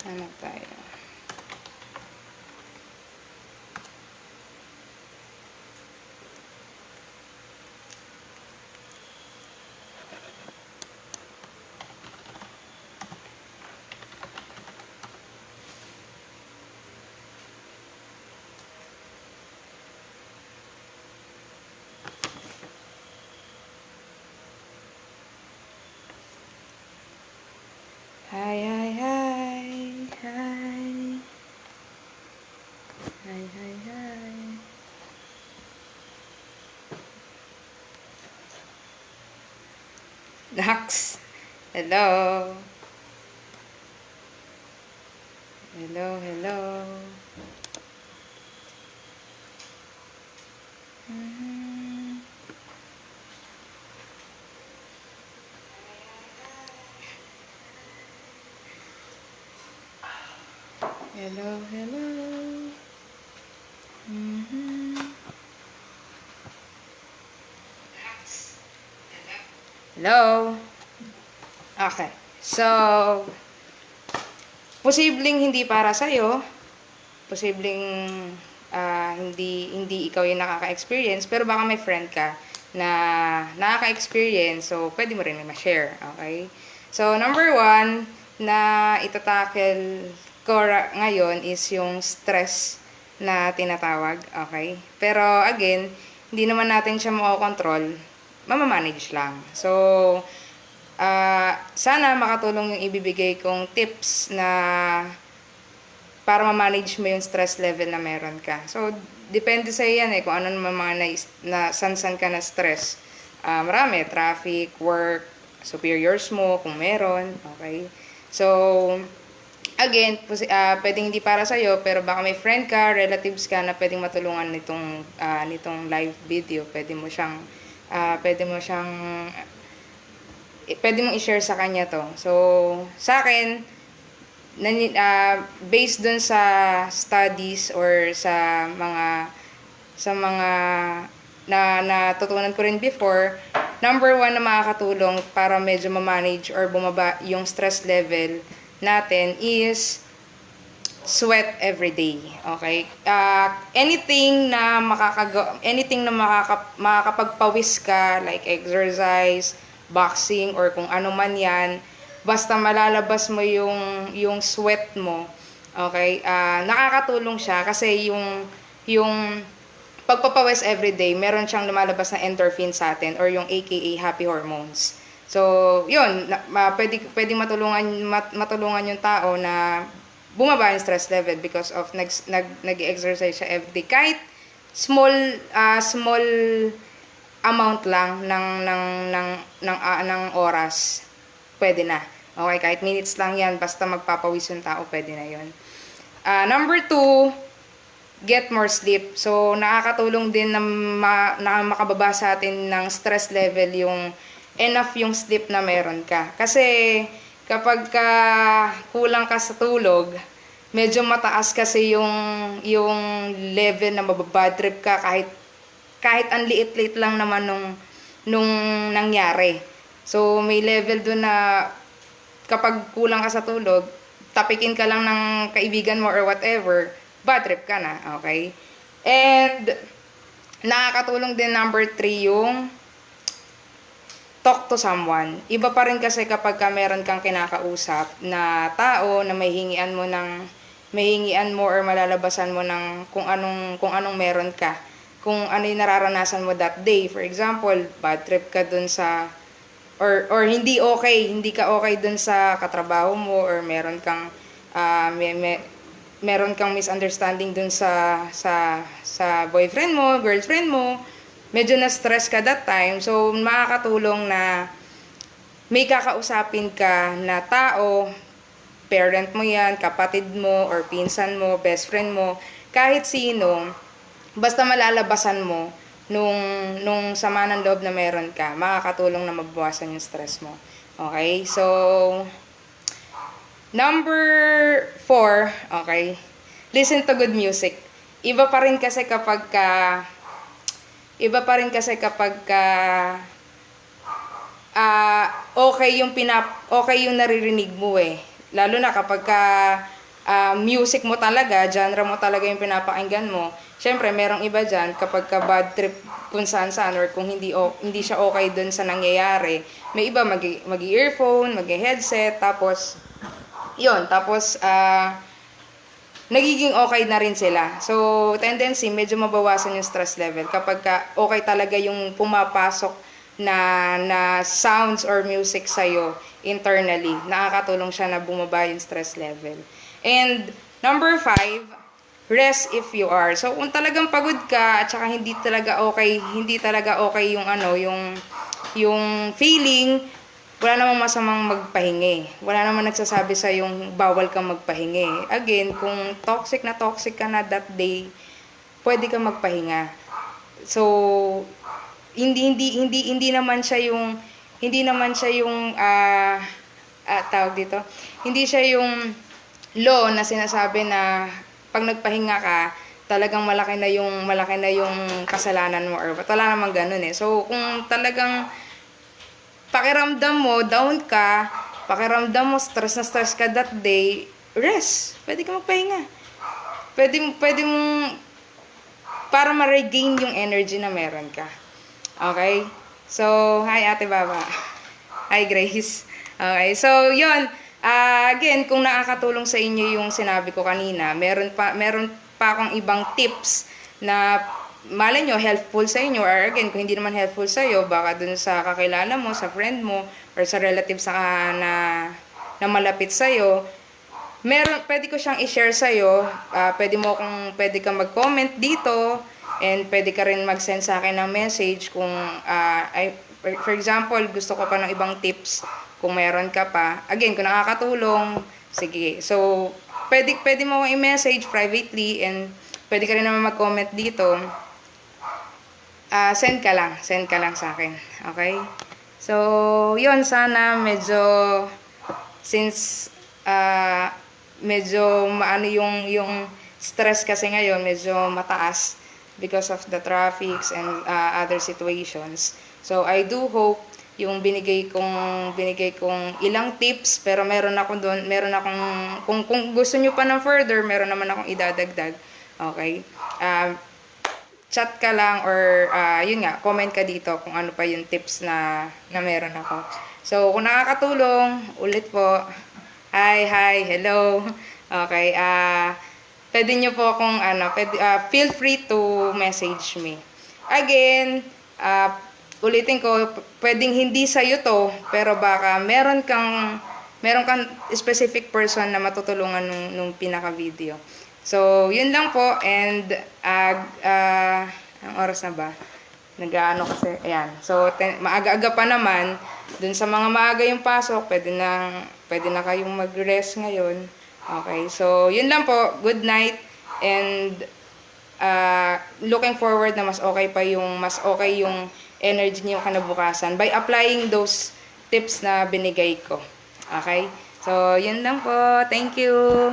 Ano tayo? Hi, hi, hi. Hi. Hi, hi, hi. Nax. Hello. Hello, hello. Hello, hello. Hello. Okay. So, posibleng hindi para sa'yo. Posibleng hindi ikaw yung nakaka-experience, pero baka may friend ka na nakaka-experience, so pwede mo rin ma-share, okay? So, number one na itatackle ko ngayon is yung stress na tinatawag, okay? Pero again, hindi naman natin siya makakontrol, mamamanage lang. So, sana makatulong yung ibibigay kong tips na para ma-manage mo yung stress level na meron ka. So, depende sa yan kung ano naman mga san-san ka na stress. Marami, traffic, work, superiors mo, kung meron, okay? So, again, pwedeng hindi para sa'yo, pero baka may friend ka, relatives ka na pwedeng matulungan nitong live video. Pwede mo siyang, pwede mong i-share sa kanya to. So, sa akin, based dun sa studies or sa mga na natutunan ko rin before, number one na makakatulong para medyo ma-manage or bumaba yung stress level natin is sweat every day. Okay? Anything na makakapagpawis ka, like exercise, boxing, or kung ano man yan, basta malalabas mo yung sweat mo, okay? Nakakatulong siya kasi yung pagpapawis everyday, meron siyang lumalabas na endorphin sa atin or yung aka happy hormones. So, yun, pwedeng matulungan yung tao na bumaba yung stress level because of nag-exercise siya everyday. Kahit small amount lang ng oras, pwede na. Okay, kahit minutes lang yan, basta magpapawis yung tao, pwede na yun. Number two, get more sleep. So, nakakatulong din na makababa sa atin ng stress level yung enough yung sleep na meron ka. Kasi, kapag kulang ka sa tulog, medyo mataas kasi yung level na mababad trip ka kahit ang liit-liit lang naman nung nangyari. So, may level doon na kapag kulang ka sa tulog, tapikin ka lang ng kaibigan mo or whatever, bad trip ka na, okay? And, nakakatulong din number 3 yung talk to someone. Iba pa rin kasi kapag meron kang kinakausap na tao na may hingian mo or malalabasan mo ng kung anong meron ka. Kung ano yung nararanasan mo that day. For example, bad trip ka dun sa or hindi ka okay dun sa katrabaho mo or meron kang meron kang misunderstanding dun sa boyfriend mo, girlfriend mo, medyo na-stress ka that time, so makakatulong na may kakausapin ka na tao, parent mo yan, kapatid mo, or pinsan mo, best friend mo, kahit sino, basta malalabasan mo nung sama ng loob na meron ka, makakatulong na mabawasan yung stress mo. Okay? So, number 4, okay, listen to good music. Iba pa rin kasi kapag okay yung naririnig mo eh. Lalo na kapag music mo talaga, genre mo talaga yung pinapakinggan mo. Syempre, merong iba dyan, kapag ka bad trip kung saan-saan or kung hindi siya okay dun sa nangyayari, may iba mag-earphone, mag-headset, tapos, nagiging okay na rin sila. So, tendency, medyo mabawasan yung stress level kapag ka okay talaga yung pumapasok na sounds or music sa'yo internally. Nakakatulong siya na bumaba yung stress level. And number 5, rest if you are. So, kung talagang pagod ka at saka hindi talaga okay yung feeling, wala namang masamang magpahingi. Wala namang nagsasabi sa yung bawal kang magpahingi. Again, kung toxic ka na that day, pwede kang magpahinga. So, hindi naman siya yung tawag dito. Hindi siya yung law na sinasabi na pag nagpahinga ka, talagang malaki na yung kasalanan mo or wala namang ganun eh. So, kung talagang pakiramdam mo, down ka, pakiramdam mo, stress na stress ka that day, rest. Pwede ka magpahinga. Pwede mong, para ma-regain yung energy na meron ka. Okay? So, hi Ate Baba. Hi Grace. Okay, so yun. Again, kung nakakatulong sa inyo yung sinabi ko kanina, meron pa akong ibang tips na malay nyo, helpful sa inyo, or again, kung hindi naman helpful sa iyo, baka dun sa kakilala mo, sa friend mo, or sa relative na malapit sa iyo, pwede ko siyang i-share sa iyo. Pwede kang mag-comment dito, and pwede ka rin mag-send sa akin ng message kung, for example, gusto ko pa ng ibang tips, kung meron ka pa. Again, kung nakakatulong, sige. So, pwede mo i-message privately, and pwede ka rin naman mag-comment dito. Send ka lang sa akin. Okay? So, yun, sana since medyo maano yung stress kasi ngayon, medyo mataas because of the traffics and other situations. So, I do hope yung binigay kong ilang tips, pero meron akong kung gusto nyo pa ng further, meron naman akong idadagdag. Okay? Chat ka lang or yun nga, comment ka dito kung ano pa yung tips na meron ako. So, kung nakakatulong, ulit po, hi, hello. Okay, pwede nyo po akong feel free to message me. Again, ulitin ko, pwedeng hindi sa'yo to, pero baka meron kang specific person na matutulungan nung pinaka-video. So, yun lang po, and ang oras na ba? Nag-aano kasi, ayan. So, maaga-aga pa naman, dun sa mga maaga yung pasok, pwede na kayong mag-rest ngayon. Okay, so, yun lang po, good night, and looking forward na mas okay yung energy niyo kinabukasan by applying those tips na binigay ko. Okay, so, yun lang po, thank you!